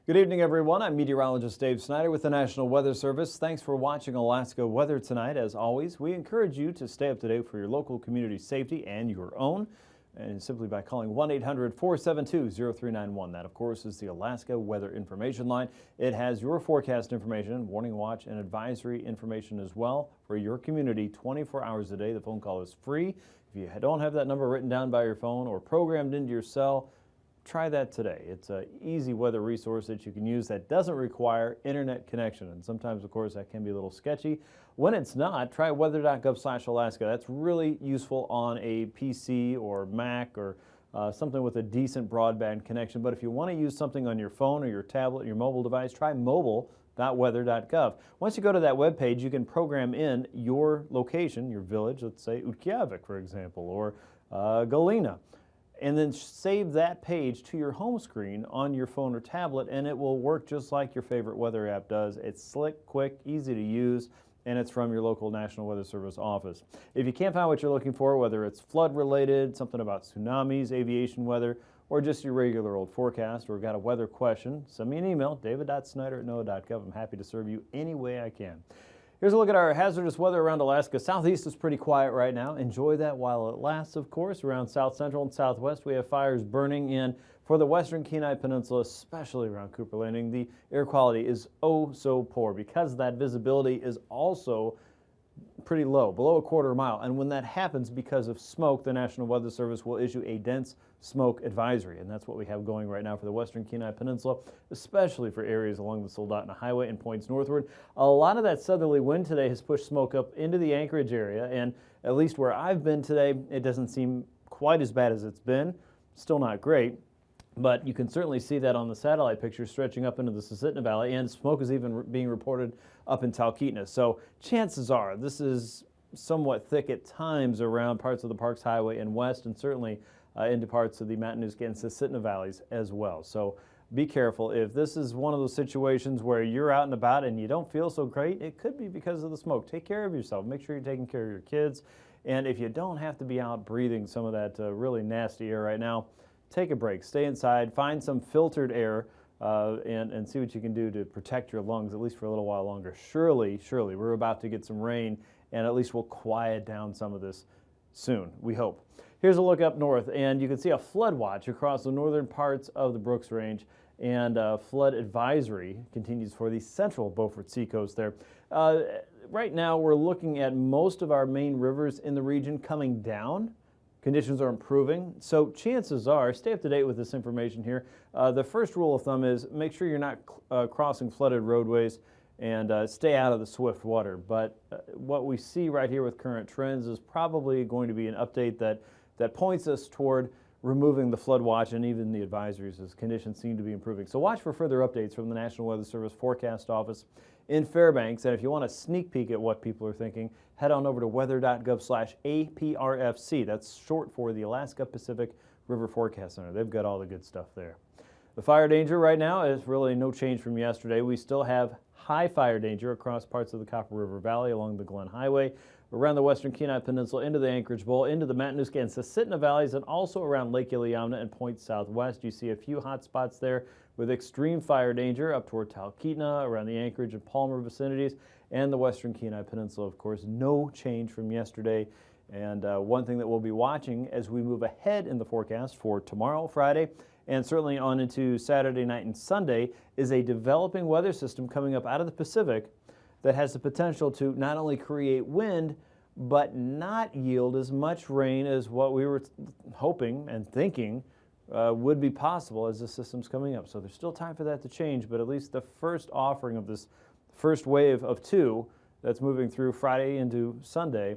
Good evening, everyone. I'm meteorologist Dave Snider with the National Weather Service. Thanks for watching Alaska Weather tonight. As always, we encourage you to stay up to date for your local community safety and your own, and simply by calling 1-800-472-0391. That, of course, is the Alaska Weather Information Line. It has your forecast information, warning watch, and advisory information as well for your community 24 hours a day. The phone call is free. If you don't have that number written down by your phone or programmed into your cell, try that today. It's an easy weather resource that you can use that doesn't require internet connection. And sometimes, of course, that can be a little sketchy. When it's not, try weather.gov/Alaska. That's really useful on a PC or Mac or something with a decent broadband connection. But if you want to use something on your phone or your tablet, your mobile device, try mobile.weather.gov. Once you go to that web page, you can program in your location, your village, let's say AKwx, for example, or Galena, and then save that page to your home screen on your phone or tablet, and it will work just like your favorite weather app does. It's slick, quick, easy to use, and it's from your local National Weather Service office. If you can't find what you're looking for, whether it's flood related, something about tsunamis, aviation weather, or just your regular old forecast, or got a weather question, send me an email, david.snider@noaa.gov. I'm happy to serve you any way I can. Here's a look at our hazardous weather around Alaska. Southeast is pretty quiet right now. Enjoy that while it lasts, of course. Around South Central and Southwest, we have fires burning in for the western Kenai Peninsula, especially around Cooper Landing. The air quality is oh so poor because that visibility is also pretty low, below a quarter mile. And when that happens because of smoke, the National Weather Service will issue a dense smoke advisory. And that's what we have going right now for the western Kenai Peninsula, especially for areas along the Soldotna Highway and points northward. A lot of that southerly wind today has pushed smoke up into the Anchorage area. And at least where I've been today, it doesn't seem quite as bad as it's been. Still not great. But you can certainly see that on the satellite picture stretching up into the Susitna Valley, and smoke is even being reported up in Talkeetna. So chances are this is somewhat thick at times around parts of the Parks Highway and west, and certainly into parts of the Matanuska and Susitna Valleys as well. So be careful. If this is one of those situations where you're out and about and you don't feel so great, it could be because of the smoke. Take care of yourself. Make sure you're taking care of your kids. And if you don't have to be out breathing some of that really nasty air right now, take a break, stay inside, find some filtered air, and see what you can do to protect your lungs, at least for a little while longer. Surely, we're about to get some rain, and at least we'll quiet down some of this soon, we hope. Here's a look up north, and you can see a flood watch across the northern parts of the Brooks Range, and flood advisory continues for the central Beaufort Seacoast there. Right now, we're looking at most of our main rivers in the region coming down. Conditions are improving, so chances are, stay up to date with this information here. The first rule of thumb is make sure you're not crossing flooded roadways and stay out of the swift water. But what we see right here with current trends is probably going to be an update that points us toward removing the flood watch and even the advisories as conditions seem to be improving. So watch for further updates from the National Weather Service Forecast Office in Fairbanks. And if you want a sneak peek at what people are thinking, head on over to weather.gov/APRFC. That's short for the Alaska Pacific River Forecast Center. They've got all the good stuff there. The fire danger right now is really no change from yesterday. We still have high fire danger across parts of the Copper River Valley along the Glen Highway, around the western Kenai Peninsula, into the Anchorage Bowl, into the Matanuska and Susitna Valleys, and also around Lake Iliamna and points southwest. You see a few hot spots there with extreme fire danger up toward Talkeetna, around the Anchorage and Palmer vicinities, and the western Kenai Peninsula. Of course, no change from yesterday. And one thing that we'll be watching as we move ahead in the forecast for tomorrow, Friday, and certainly on into Saturday night and Sunday, is a developing weather system coming up out of the Pacific that has the potential to not only create wind, but not yield as much rain as what we were hoping and thinking would be possible as the system's coming up. So there's still time for that to change, but at least the first offering of this first wave of two that's moving through Friday into Sunday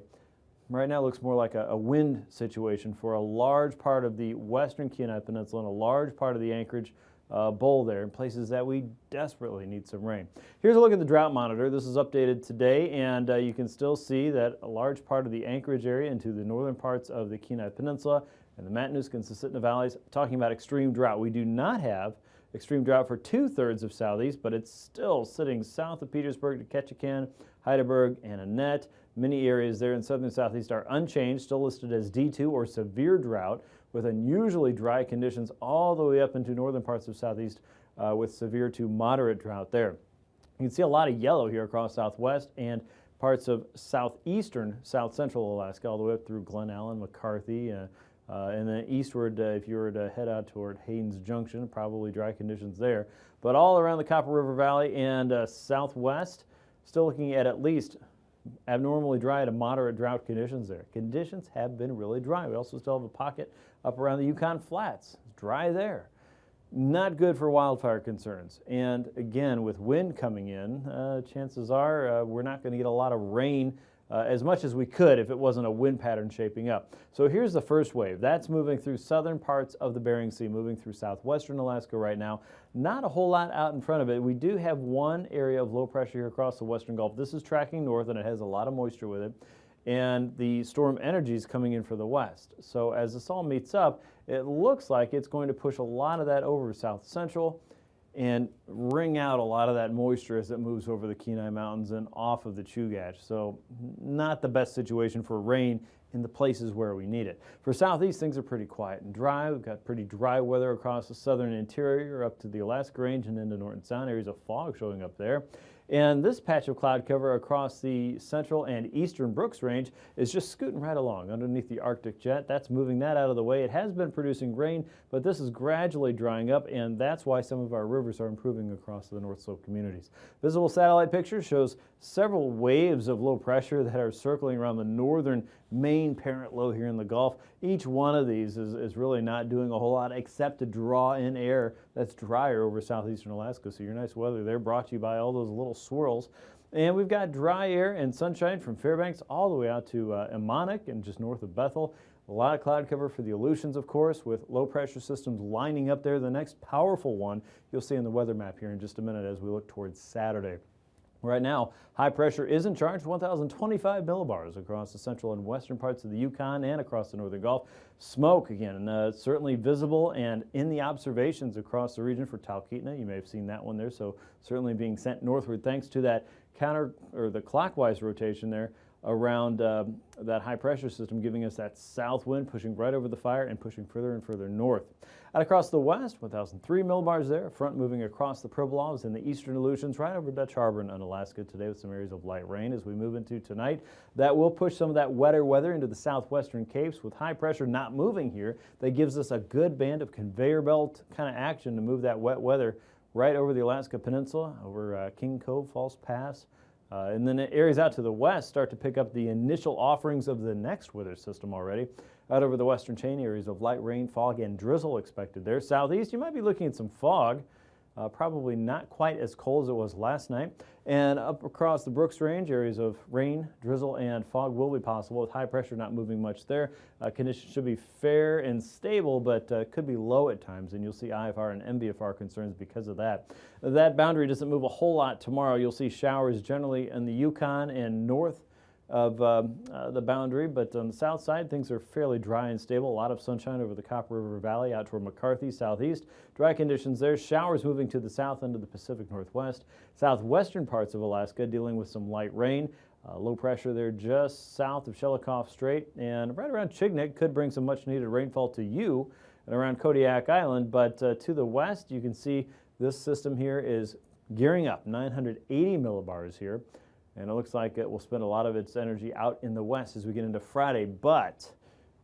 right now looks more like a wind situation for a large part of the western Kenai Peninsula and a large part of the Anchorage bowl there in places that we desperately need some rain. Here's a look at the drought monitor. This is updated today, and you can still see that a large part of the Anchorage area into the northern parts of the Kenai Peninsula and the Matanuska and Susitna Valleys talking about extreme drought. We do not have extreme drought for 2/3 of Southeast, but it's still sitting south of Petersburg to Ketchikan, Heidelberg, and Annette. Many areas there in southern Southeast are unchanged, still listed as D2 or severe drought, with unusually dry conditions all the way up into northern parts of southeast with severe to moderate drought there. You can see a lot of yellow here across southwest and parts of southeastern, south central Alaska, all the way up through Glen Allen, McCarthy, and then eastward, if you were to head out toward Haynes Junction, probably dry conditions there. But all around the Copper River Valley and southwest, still looking at least abnormally dry to moderate drought conditions there. Conditions have been really dry. We also still have a pocket up around the Yukon Flats. It's dry there. Not good for wildfire concerns. And again, with wind coming in, chances are we're not going to get a lot of rain as much as we could if it wasn't a wind pattern shaping up. So here's the first wave. That's moving through southern parts of the Bering Sea, moving through southwestern Alaska right now. Not a whole lot out in front of it. We do have one area of low pressure here across the western Gulf. This is tracking north and it has a lot of moisture with it. And the storm energy is coming in for the west. So as this all meets up, it looks like it's going to push a lot of that over south central and wring out a lot of that moisture as it moves over the Kenai Mountains and off of the Chugach. So not the best situation for rain in the places where we need it. For southeast, things are pretty quiet and dry. We've got pretty dry weather across the southern interior up to the Alaska Range and into Norton Sound. Areas of fog showing up there. And this patch of cloud cover across the central and eastern Brooks Range is just scooting right along underneath the Arctic jet. That's moving that out of the way. It has been producing rain, but this is gradually drying up, and that's why some of our rivers are improving across the North Slope communities. Visible satellite picture shows several waves of low pressure that are circling around the northern main parent low here in the Gulf. Each one of these is really not doing a whole lot except to draw in air that's drier over southeastern Alaska. So your nice weather there brought to you by all those little swirls. And we've got dry air and sunshine from Fairbanks all the way out to Emonic and just north of Bethel. A lot of cloud cover for the Aleutians, of course, with low pressure systems lining up there. The next powerful one you'll see in the weather map here in just a minute as we look towards Saturday. Right now, high pressure is in charge, 1,025 millibars across the central and western parts of the Yukon and across the northern Gulf. Smoke, again, certainly visible and in the observations across the region for Talkeetna. You may have seen that one there, so certainly being sent northward thanks to that the clockwise rotation there around that high pressure system, giving us that south wind pushing right over the fire and pushing further and further north. Out across the west, 1,003 millibars there, front moving across the Pribilofs and the eastern Aleutians right over Dutch Harbor and Alaska today with some areas of light rain as we move into tonight. That will push some of that wetter weather into the southwestern capes with high pressure not moving here. That gives us a good band of conveyor belt kind of action to move that wet weather right over the Alaska Peninsula, over King Cove, False Pass. And then areas out to the west start to pick up the initial offerings of the next weather system already. Out over the western chain, areas of light rain, fog, and drizzle expected there. Southeast, you might be looking at some fog. Probably not quite as cold as it was last night. And up across the Brooks Range, areas of rain, drizzle, and fog will be possible with high pressure not moving much there. Conditions should be fair and stable, but could be low at times, and you'll see IFR and MBFR concerns because of that. That boundary doesn't move a whole lot tomorrow. You'll see showers generally in the Yukon and north of the boundary, but on the south side things are fairly dry and stable. A lot of sunshine over the Copper River Valley out toward McCarthy, southeast. Dry conditions there. Showers moving to the south end of the Pacific Northwest. Southwestern parts of Alaska dealing with some light rain. Low pressure there just south of Shelikof Strait and right around Chignik could bring some much needed rainfall to you and around Kodiak Island, but to the west you can see this system here is gearing up, 980 millibars here. And it looks like it will spend a lot of its energy out in the west as we get into Friday. But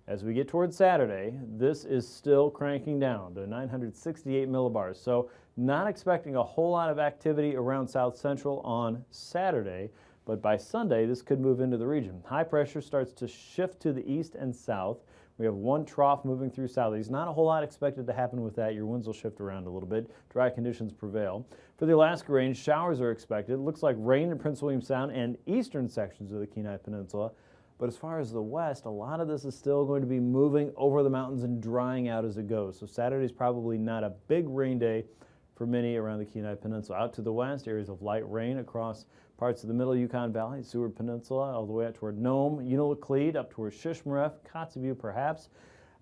as we get towards Saturday, this is still cranking down to 968 millibars. So not expecting a whole lot of activity around South Central on Saturday. But by Sunday, this could move into the region. High pressure starts to shift to the east and south. We have one trough moving through southeast. Not a whole lot expected to happen with that. Your winds will shift around a little bit. Dry conditions prevail. For the Alaska Range, showers are expected. It looks like rain in Prince William Sound and eastern sections of the Kenai Peninsula. But as far as the west, a lot of this is still going to be moving over the mountains and drying out as it goes. So Saturday's probably not a big rain day for many around the Kenai Peninsula. Out to the west, areas of light rain across parts of the middle Yukon Valley, Seward Peninsula, all the way out toward Nome, Unalakleet, up toward Shishmaref, Kotzebue perhaps.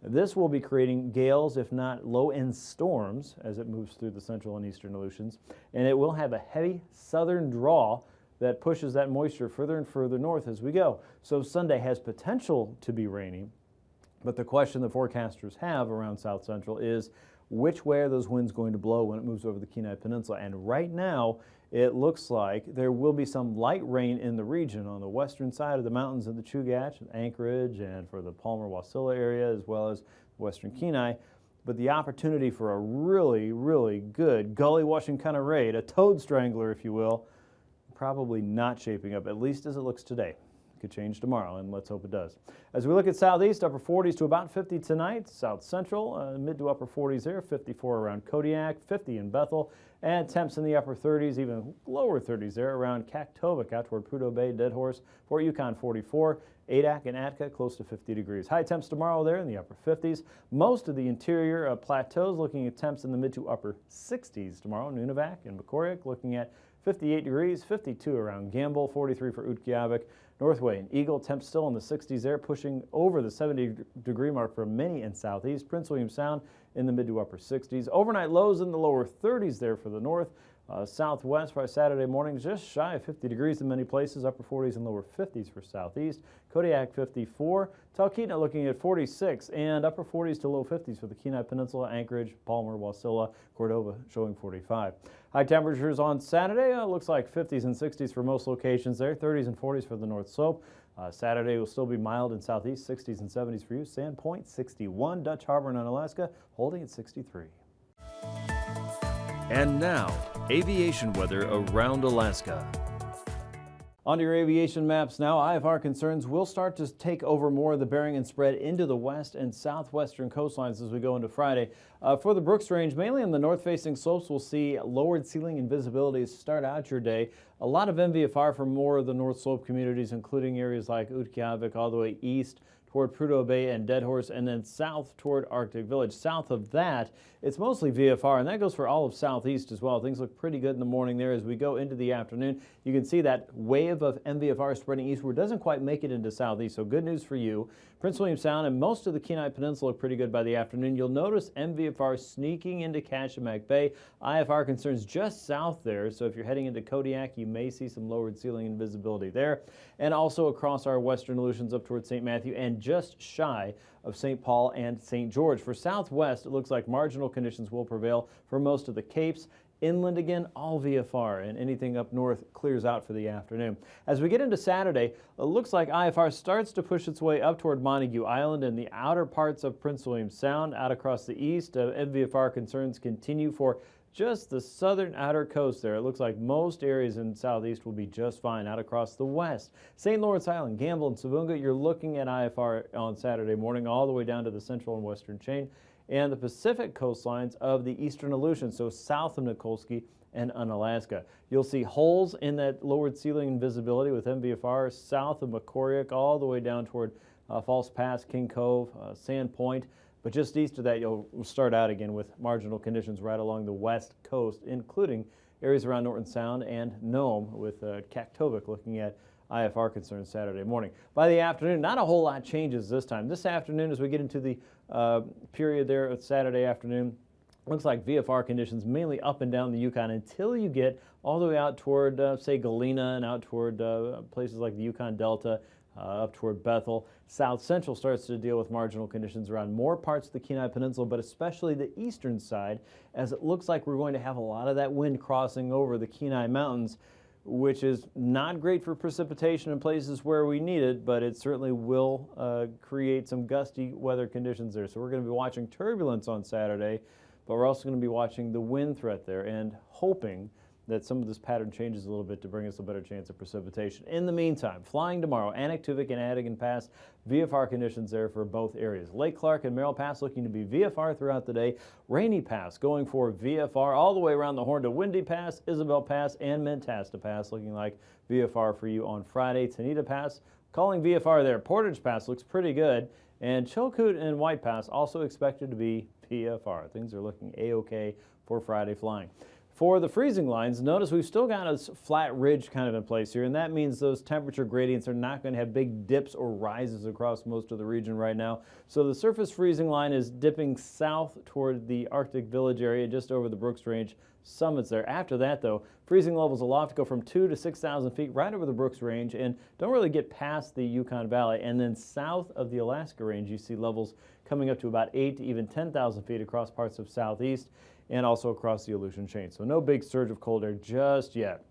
This will be creating gales, if not low-end storms, as it moves through the central and eastern Aleutians. And it will have a heavy southern draw that pushes that moisture further and further north as we go. So Sunday has potential to be rainy, But the question the forecasters have around South Central is which way are those winds going to blow when it moves over the Kenai Peninsula? And right now, it looks like there will be some light rain in the region on the western side of the mountains of the Chugach, Anchorage, and for the Palmer-Wasilla area, as well as western Kenai. But the opportunity for a really, really good gully washing kind of raid, a toad strangler, if you will, probably not shaping up, at least as it looks today. Could change tomorrow, and let's hope it does. As we look at southeast, upper 40s to about 50 tonight. South central, mid to upper 40s there, 54 around Kodiak, 50 in Bethel, and temps in the upper 30s, even lower 30s there around Kaktovik out toward Prudhoe Bay, Dead Horse, Fort Yukon 44, Adak and Atka close to 50 degrees. High temps tomorrow there in the upper 50s. Most of the interior plateaus looking at temps in the mid to upper 60s tomorrow. Nunivak and Makoriak looking at 58 degrees, 52 around Gamble, 43 for Utqiagvik. Northway and Eagle, temps still in the 60s there, pushing over the 70-degree mark for many in southeast. Prince William Sound in the mid to upper 60s. Overnight lows in the lower 30s there for the north. Southwest by Saturday morning, just shy of 50 degrees in many places, upper 40s and lower 50s for southeast. Kodiak 54, Talkeetna looking at 46, and upper 40s to low 50s for the Kenai Peninsula, Anchorage, Palmer, Wasilla, Cordova showing 45. High temperatures on Saturday, looks like 50s and 60s for most locations there, 30s and 40s for the North Slope. Saturday will still be mild in southeast, 60s and 70s for you. Sandpoint 61, Dutch Harbor in Unalaska holding at 63. And now, aviation weather around Alaska. On to your aviation maps now. IFR concerns will start to take over more of the bearing and spread into the west and southwestern coastlines as we go into Friday. For the Brooks Range, mainly on the north-facing slopes, we'll see lowered ceiling and visibility to start out your day. A lot of MVFR for more of the North Slope communities, including areas like Utqiagvik all the way east toward Prudhoe Bay and Dead Horse, and then south toward Arctic Village. South of that, it's mostly VFR, and that goes for all of southeast as well. Things look pretty good in the morning there. As we go into the afternoon, you can see that wave of MVFR spreading eastward doesn't quite make it into southeast, so good news for you. Prince William Sound and most of the Kenai Peninsula look pretty good by the afternoon. You'll notice MVFR sneaking into Kachemak Bay. IFR concerns just south there, so if you're heading into Kodiak, you may see some lowered ceiling and visibility there. And also across our western Aleutians up towards St. Matthew and just shy of St. Paul and St. George. For southwest, it looks like marginal conditions will prevail for most of the capes. Inland again, all VFR, and anything up north clears out for the afternoon. As we get into Saturday, it looks like IFR starts to push its way up toward Montague Island and the outer parts of Prince William Sound. Out across the east, MVFR concerns continue for just the southern outer coast there. It looks like most areas in southeast will be just fine. Out across the west, St. Lawrence Island, Gamble, and Savunga, you're looking at IFR on Saturday morning all the way down to the central and western chain and the Pacific coastlines of the eastern Aleutians, so south of Nikolsky and Unalaska. You'll see holes in that lowered ceiling and visibility with MVFR south of Makoriak all the way down toward False Pass, King Cove, Sand Point. But just east of that, you'll start out again with marginal conditions right along the west coast, including areas around Norton Sound and Nome, with Kaktovik looking at IFR concerns Saturday morning. By the afternoon, not a whole lot changes this time. This afternoon, as we get into the period there of Saturday afternoon, looks like VFR conditions mainly up and down the Yukon until you get all the way out toward, say, Galena and out toward places like the Yukon Delta, up toward Bethel. South Central starts to deal with marginal conditions around more parts of the Kenai Peninsula, but especially the eastern side, as it looks like we're going to have a lot of that wind crossing over the Kenai Mountains, which is not great for precipitation in places where we need it, but it certainly will create some gusty weather conditions there. So we're going to be watching turbulence on Saturday, but we're also going to be watching the wind threat there and hoping that some of this pattern changes a little bit to bring us a better chance of precipitation. In the meantime, flying tomorrow, Anaktuvik and Adigan Pass, VFR conditions there for both areas. Lake Clark and Merrill Pass looking to be VFR throughout the day. Rainy Pass going for VFR all the way around the Horn to Windy Pass, Isabel Pass, and Mentasta Pass looking like VFR for you on Friday. Tanita Pass calling VFR there. Portage Pass looks pretty good. And Chilkoot and White Pass also expected to be VFR. Things are looking A-OK for Friday flying. For the freezing lines, notice we've still got a flat ridge kind of in place here, and that means those temperature gradients are not going to have big dips or rises across most of the region right now. So the surface freezing line is dipping south toward the Arctic Village area, just over the Brooks Range summits there. After that, though, freezing levels aloft go from 2,000 to 6,000 feet right over the Brooks Range and don't really get past the Yukon Valley. And then south of the Alaska Range, you see levels coming up to about 8,000 to even 10,000 feet across parts of southeast and also across the Aleutian Chain. So no big surge of cold air just yet.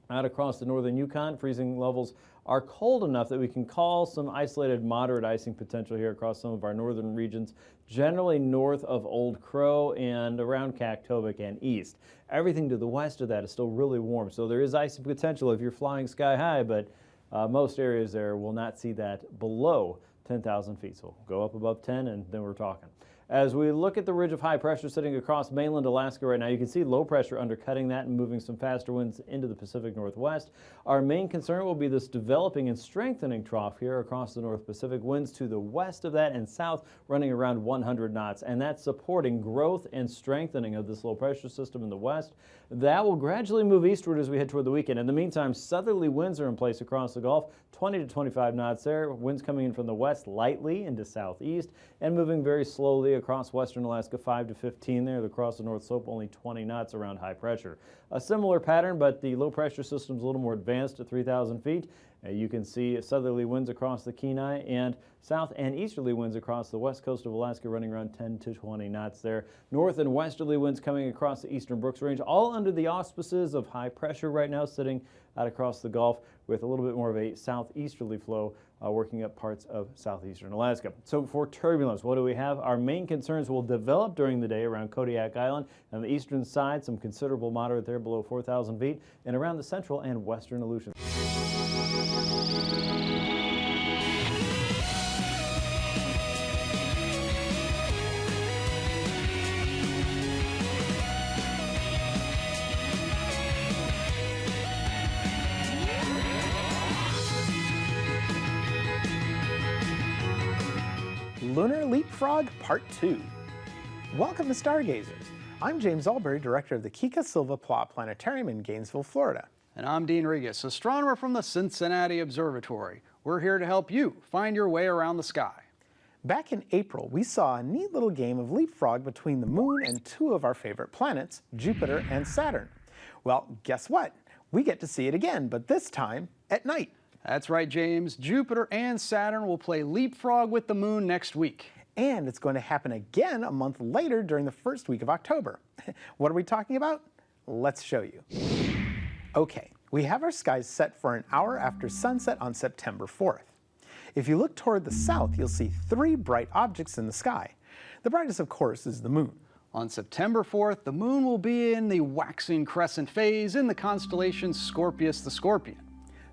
Out across the northern Yukon, freezing levels are cold enough that we can call some isolated moderate icing potential here across some of our northern regions, generally north of Old Crow and around Kaktovik and east. Everything to the west of that is still really warm, so there is icing potential if you're flying sky high, but most areas there will not see that below 10,000 feet. So go up above 10 and then we're talking. As we look at the ridge of high pressure sitting across mainland Alaska right now, you can see low pressure undercutting that and moving some faster winds into the Pacific Northwest. Our main concern will be this developing and strengthening trough here across the North Pacific. Winds to the west of that and south running around 100 knots, and that's supporting growth and strengthening of this low pressure system in the west. That will gradually move eastward as we head toward the weekend. In the meantime, southerly winds are in place across the Gulf, 20 to 25 knots there. Winds coming in from the west lightly into southeast and moving very slowly across western Alaska, 5 to 15 there. Across the North Slope, only 20 knots around high pressure. A similar pattern, but the low pressure system is a little more advanced at 3,000 feet. You can see southerly winds across the Kenai and south and easterly winds across the west coast of Alaska running around 10 to 20 knots there. North and westerly winds coming across the eastern Brooks Range, all under the auspices of high pressure right now sitting out across the Gulf with a little bit more of a southeasterly flow working up parts of southeastern Alaska. So for turbulence, what do we have? Our main concerns will develop during the day around Kodiak Island. On the eastern side, some considerable moderate there below 4,000 feet and around the central and western Aleutian. Lunar Leapfrog Part 2. Welcome to Stargazers. I'm James Albury, director of the Kika Silva Pla Planetarium in Gainesville, Florida. And I'm Dehne Regas, astronomer from the Cincinnati Observatory. We're here to help you find your way around the sky. Back in April, we saw a neat little game of leapfrog between the moon and two of our favorite planets, Jupiter and Saturn. Well, guess what? We get to see it again, but this time at night. That's right, James. Jupiter and Saturn will play leapfrog with the moon next week. And it's going to happen again a month later during the first week of October. What are we talking about? Let's show you. Okay, we have our skies set for an hour after sunset on September 4th. If you look toward the south, you'll see three bright objects in the sky. The brightest, of course, is the moon. On September 4th, the moon will be in the waxing crescent phase in the constellation Scorpius the Scorpion.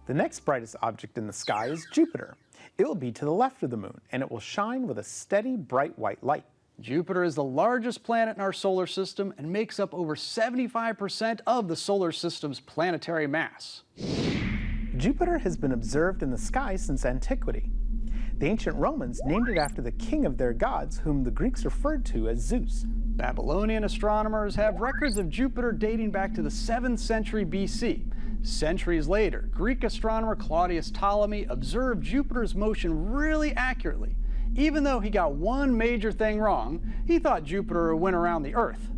The next brightest object in the sky is Jupiter. It will be to the left of the moon, and it will shine with a steady, bright white light. Jupiter is the largest planet in our solar system and makes up over 75% of the solar system's planetary mass. Jupiter has been observed in the sky since antiquity. The ancient Romans named it after the king of their gods, whom the Greeks referred to as Zeus. Babylonian astronomers have records of Jupiter dating back to the 7th century BC. Centuries later, Greek astronomer Claudius Ptolemy observed Jupiter's motion really accurately. Even though he got one major thing wrong, he thought Jupiter went around the Earth.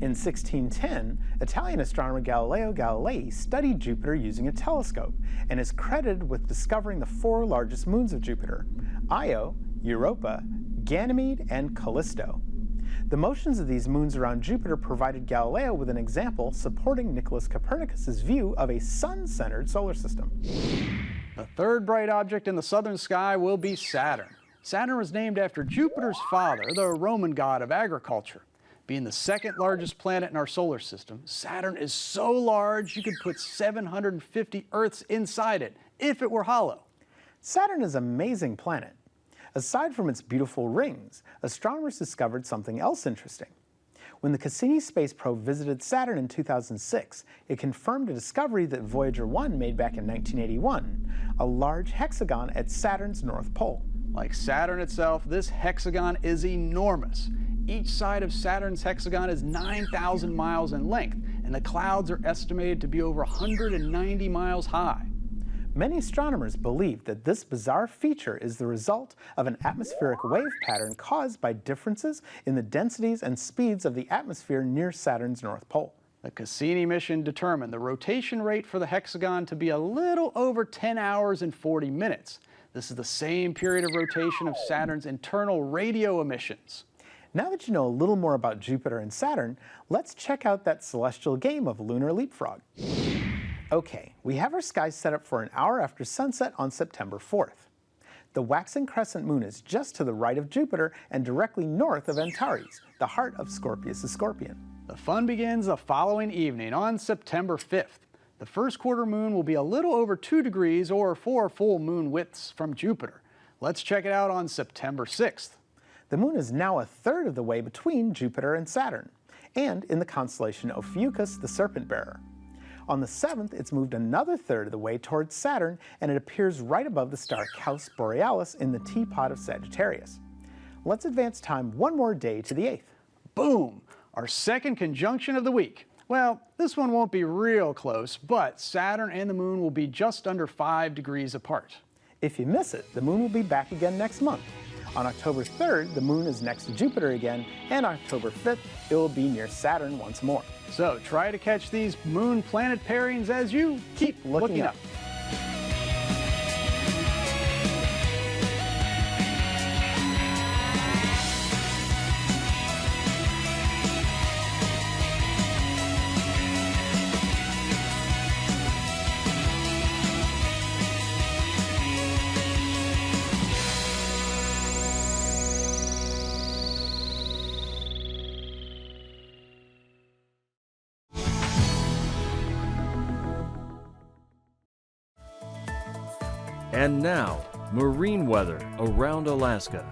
In 1610, Italian astronomer Galileo Galilei studied Jupiter using a telescope and is credited with discovering the four largest moons of Jupiter: Io, Europa, Ganymede, and Callisto. The motions of these moons around Jupiter provided Galileo with an example supporting Nicholas Copernicus's view of a sun-centered solar system. The third bright object in the southern sky will be Saturn. Saturn was named after Jupiter's father, the Roman god of agriculture. Being the second largest planet in our solar system, Saturn is so large you could put 750 Earths inside it if it were hollow. Saturn is an amazing planet. Aside from its beautiful rings, astronomers discovered something else interesting. When the Cassini space probe visited Saturn in 2006, it confirmed a discovery that Voyager 1 made back in 1981, a large hexagon at Saturn's North Pole. Like Saturn itself, this hexagon is enormous. Each side of Saturn's hexagon is 9,000 miles in length, and the clouds are estimated to be over 190 miles high. Many astronomers believe that this bizarre feature is the result of an atmospheric wave pattern caused by differences in the densities and speeds of the atmosphere near Saturn's North Pole. The Cassini mission determined the rotation rate for the hexagon to be a little over 10 hours and 40 minutes. This is the same period of rotation of Saturn's internal radio emissions. Now that you know a little more about Jupiter and Saturn, let's check out that celestial game of lunar leapfrog. Okay, we have our skies set up for an hour after sunset on September 4th. The waxing crescent moon is just to the right of Jupiter and directly north of Antares, the heart of Scorpius' Scorpion. The fun begins the following evening on September 5th. The first quarter moon will be a little over 2 degrees or 4 full moon widths from Jupiter. Let's check it out on September 6th. The moon is now a third of the way between Jupiter and Saturn, and in the constellation Ophiuchus, the Serpent Bearer. On the 7th, it's moved another third of the way towards Saturn, and it appears right above the star Caus Borealis in the teapot of Sagittarius. Let's advance time one more day to the 8th. Boom! Our second conjunction of the week. Well, this one won't be real close, but Saturn and the moon will be just under 5 degrees apart. If you miss it, the moon will be back again next month. On October 3rd, the moon is next to Jupiter again, and October 5th, it will be near Saturn once more. So try to catch these moon-planet pairings as you keep looking up. And now, marine weather around Alaska.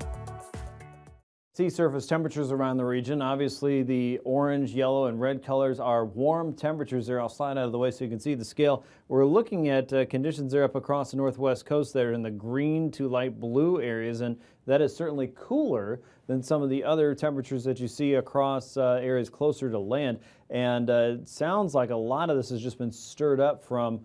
Sea surface temperatures around the region. Obviously, the orange, yellow, and red colors are warm temperatures there. I'll slide out of the way so you can see the scale. We're looking at conditions there up across the northwest coast there in the green to light blue areas, and that is certainly cooler than some of the other temperatures that you see across areas closer to land. And it sounds like a lot of this has just been stirred up from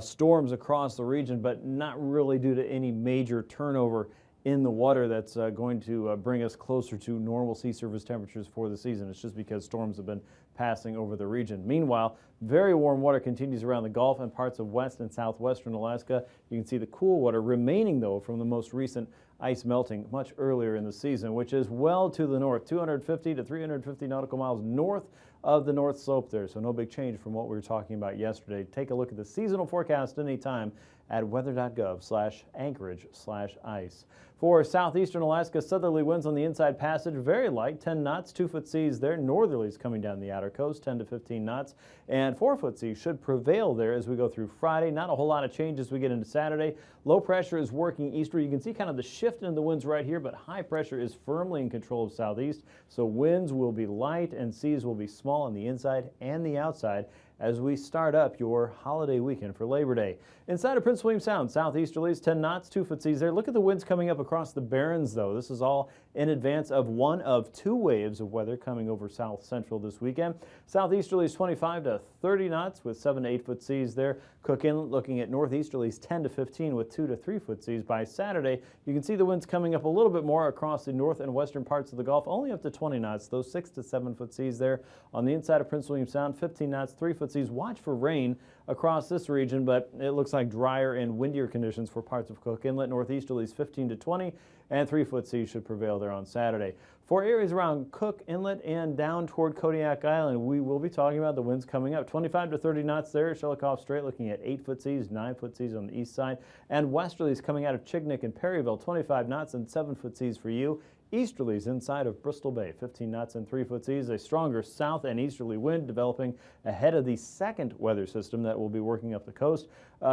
storms across the region, but not really due to any major turnover in the water that's going to bring us closer to normal sea surface temperatures for the season. It's just because storms have been passing over the region. Meanwhile, very warm water continues around the Gulf and parts of west and southwestern Alaska. You can see the cool water remaining, though, from the most recent ice melting much earlier in the season, which is well to the north, 250 to 350 nautical miles north of the North Slope there. So no big change from what we were talking about yesterday. Take a look at the seasonal forecast anytime at weather.gov/Anchorage/ice. For southeastern Alaska, southerly winds on the inside passage, very light, 10 knots, 2-foot seas there. Northerlies coming down the outer coast, 10 to 15 knots. And 4-foot seas should prevail there as we go through Friday. Not a whole lot of change as we get into Saturday. Low pressure is working eastward. You can see kind of the shift in the winds right here, but high pressure is firmly in control of southeast. So winds will be light and seas will be small on the inside and the outside as we start up your holiday weekend for Labor Day. Inside of Prince William Sound, southeasterlies, 10 knots, 2-foot seas there. Look at the winds coming up across the Barrens, though. This is all in advance of one of 2 waves of weather coming over south central this weekend. Southeasterlies, 25 to 30 knots with 7 to 8-foot seas there. Cook Inlet looking at northeasterlies, 10 to 15 with 2 to 3-foot seas. By Saturday, you can see the winds coming up a little bit more across the north and western parts of the Gulf, only up to 20 knots, those 6 to 7-foot seas there. On the inside of Prince William Sound, 15 knots, 3-foot seas. Watch for rain across this region, but it looks like drier and windier conditions for parts of Cook Inlet. Northeasterlies 15 to 20, and 3-foot seas should prevail there on Saturday. For areas around Cook Inlet and down toward Kodiak Island, we will be talking about the winds coming up. 25 to 30 knots there. Shelikof Strait looking at 8-foot seas, 9-foot seas on the east side. And westerlies coming out of Chignik and Perryville, 25 knots and 7-foot seas for you. Easterlies inside of Bristol Bay, 15 knots and 3-foot seas. A stronger south and easterly wind developing ahead of the second weather system that will be working up the coast.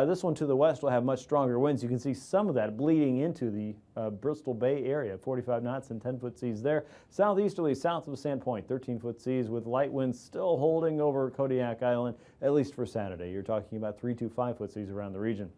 This one to the west will have much stronger winds. You can see some of that bleeding into the Bristol Bay area, 45 knots and 10-foot seas there. Southeasterly south of Sandpoint, 13-foot seas with light winds still holding over Kodiak Island, at least for Saturday. You're talking about 3 to 5-foot seas around the region.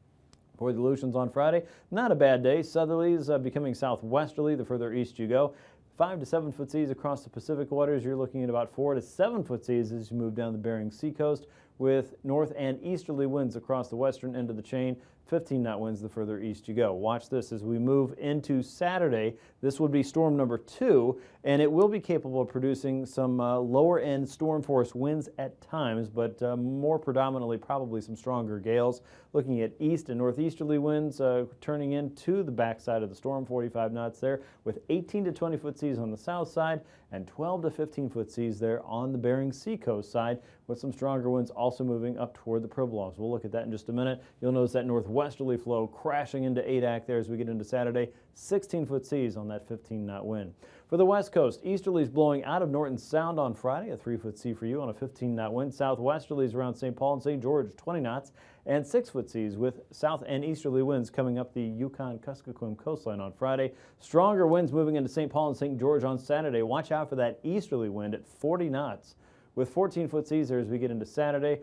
For the Aleutians on Friday, not a bad day. Southerlies becoming southwesterly the further east you go. 5 to 7 foot seas across the Pacific waters. You're looking at about 4 to 7 foot seas as you move down the Bering Sea coast, with north and easterly winds across the western end of the chain. 15-knot winds the further east you go. Watch this as we move into Saturday. This would be storm number 2, and it will be capable of producing some lower end storm force winds at times, but more predominantly probably some stronger gales. Looking at east and northeasterly winds turning into the backside of the storm, 45 knots there, with 18 to 20 foot seas on the south side and 12 to 15 foot seas there on the Bering Sea coast side, with some stronger winds also moving up toward the Pribilofs. We'll look at that in just a minute. You'll notice that northwesterly flow crashing into Adak there as we get into Saturday. 16 foot seas on that 15-knot wind. For the west coast, easterlies blowing out of Norton Sound on Friday, a 3-foot sea for you on a 15-knot wind. Southwesterlies around St. Paul and St. George, 20 knots, and 6-foot seas with south and easterly winds coming up the Yukon-Kuskokwim coastline on Friday. Stronger winds moving into St. Paul and St. George on Saturday. Watch out for that easterly wind at 40 knots with 14-foot seas there as we get into Saturday.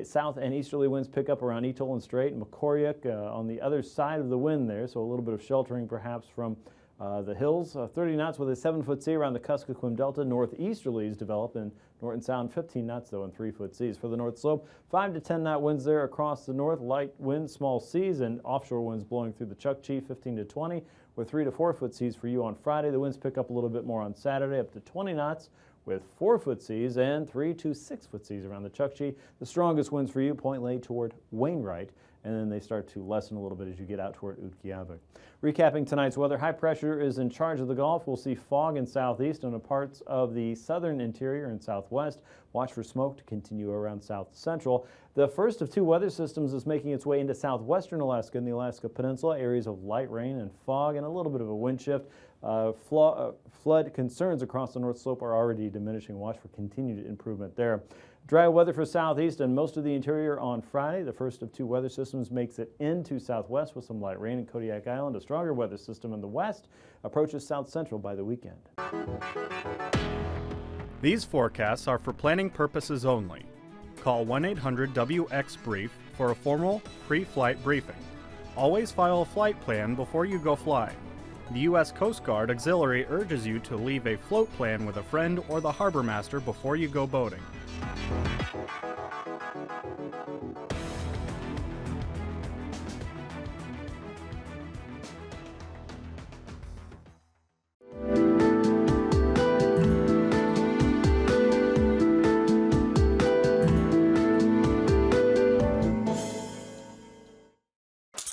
South and easterly winds pick up around Etoll and Strait and Macoriac on the other side of the wind there, so a little bit of sheltering perhaps from the hills. 30 knots with a 7-foot sea around the Kuskokwim Delta. Northeasterlies develop in Norton Sound, 15 knots though, and 3-foot seas. For the North Slope, 5 to 10 knot winds there across the north. Light winds, small seas, and offshore winds blowing through the Chukchi, 15 to 20, with 3 to 4-foot seas for you on Friday. The winds pick up a little bit more on Saturday, up to 20 knots. With 4-foot seas and 3 to 6-foot seas around the Chukchi. The strongest winds for you point lay toward Wainwright, and then they start to lessen a little bit as you get out toward Utqiagvik. Recapping tonight's weather, high pressure is in charge of the Gulf. We'll see fog in southeast and parts of the southern interior and southwest. Watch for smoke to continue around south central. The first of 2 weather systems is making its way into southwestern Alaska and the Alaska Peninsula. Areas of light rain and fog and a little bit of a wind shift. Flood concerns across the North Slope are already diminishing. Watch for continued improvement there. Dry weather for southeast and most of the interior on Friday. The first of 2 weather systems makes it into southwest with some light rain in Kodiak Island. A stronger weather system in the west approaches south central by the weekend. These forecasts are for planning purposes only. Call 1-800-WX-BRIEF for a formal pre-flight briefing. Always file a flight plan before you go flying. The U.S. Coast Guard Auxiliary urges you to leave a float plan with a friend or the harbor master before you go boating.